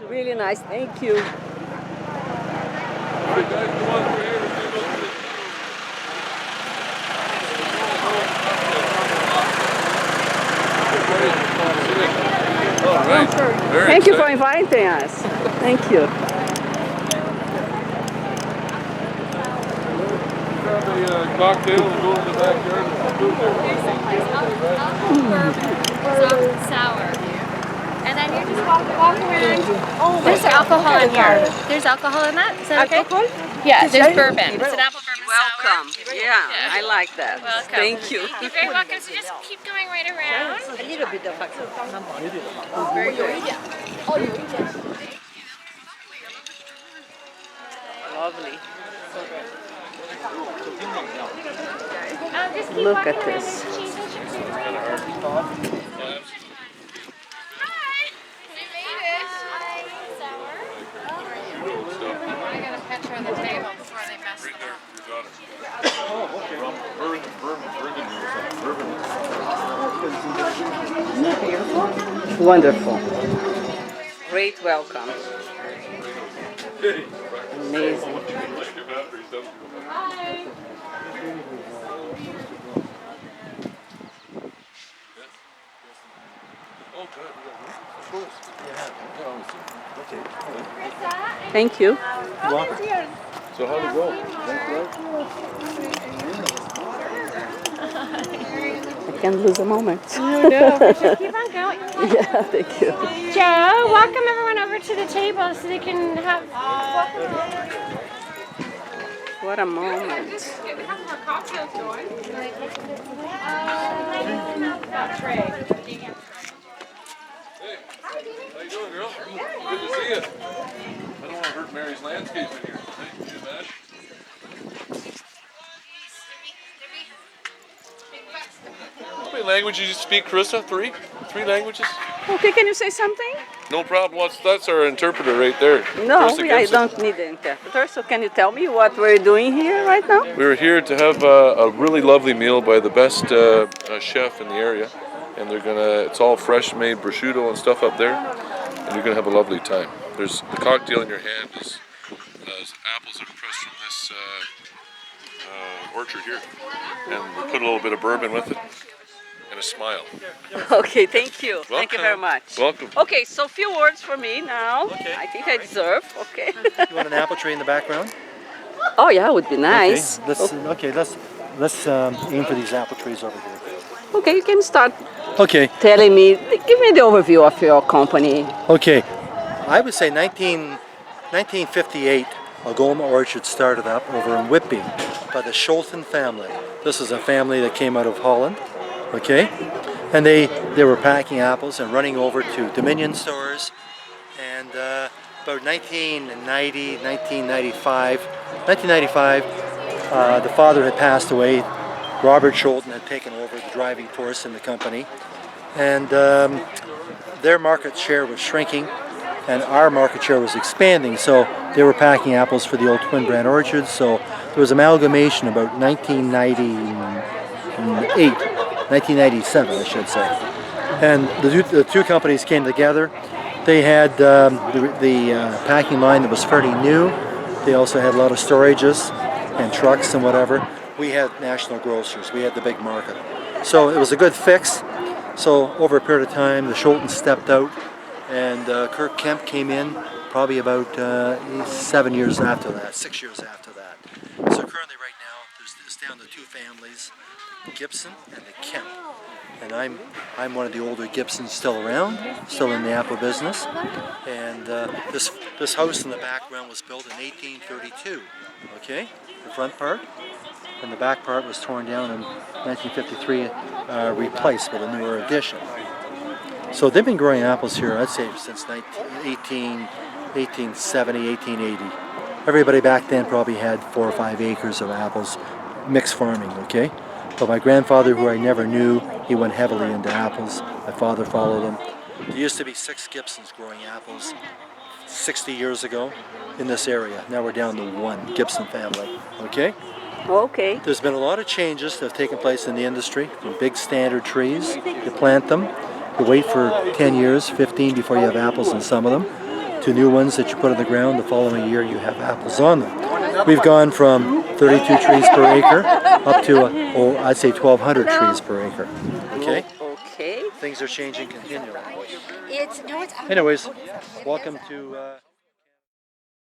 Really nice. Thank you. All right. Thank you for inviting us. Thank you. Grab a cocktail and go in the backyard and do Soft and sour. And then you just walk around. There's alcohol in here. There's alcohol in that? Is that okay? Alcohol? Yeah, there's bourbon. It's an apple bourbon Welcome. sour. Yeah, I like that. Welcome. Thank you. You're very welcome. So just keep going right around. A little bit of very good. Lovely. Just keep Look walking at around this. and change it. I got a picture of the table before they messed it up. Wonderful. Great welcome. Amazing. Thank you. So how'd it go? I can't lose a moment. Oh no, we should keep on going. Yeah, thank you. Joe, welcome everyone over to the table so they can have. What a moment. We have more cocktails going. How you doing, girl? Good to see you. I don't want to hurt Mary's landscape in here. Thank you, man. How many languages do you speak, Carissa? Three? Three languages? Okay, can you say something? No problem. That's our interpreter right there. No, Carissa I Gibson. don't need an interpreter. So can you tell me what we're doing here right now? We're here to have a really lovely meal by the best chef in the area, and it's all fresh made prosciutto and stuff up there, and you're gonna have a lovely time. There's the cocktail in your hand is apples that are pressed from this orchard here, and we put a little bit of bourbon with it, and a smile. Okay, thank you. Thank you very Welcome. much. Welcome. Okay, so few words for me now. Okay. I think I deserve. Okay. You want an apple tree in the background? Oh yeah, would be nice. Okay, let's aim for these apple trees over here. Okay, you can start Okay, telling me. Give me the overview of your company. okay. I would say 1958, Algoma Orchards started up over in Whitby by the Scholten family. This is a family that came out of Holland, okay? And they were packing apples and running over to Dominion stores. And about 1995, the father had passed away. Robert Scholten had taken over the driving force in the company. And their market share was shrinking and our market share was expanding, so they were packing apples for the old Twin Brand orchards. So there was amalgamation about 1997, I should say. And the two companies came together. They had the packing line that was fairly new. They also had a lot of storages and trucks and whatever. We had national grocers. We had the big market. So it was a good fix. So over a period of time, the Scholtens stepped out, and Kirk Kemp came in probably about 7 years after that, 6 years after that. So currently right now, it's down to two families, the Gibson and the Kemp. And I'm one of the older Gibsons still around, still in the apple business. And this house in the background was built in 1832, okay, the front part. And the back part was torn down in 1953, replaced with a newer addition. So they've been growing apples here, I'd say, since 1870, 1880. Everybody back then probably had 4 or 5 acres of apples, mixed farming, okay? But my grandfather, who I never knew, he went heavily into apples. My father followed him. There used to be 6 Gibsons growing apples 60 years ago in this area. Now we're down to 1 Gibson family, okay? Okay. There's been a lot of changes that have taken place in the industry. From big standard trees, you plant them, you wait for 10 years, 15 before you have apples in some of them, to new ones that you put on the ground. The following year you have apples on them. We've gone from 32 trees per acre up to, I'd say 1,200 trees per acre. Okay? Okay. Things are changing continually. It's Anyways, welcome to...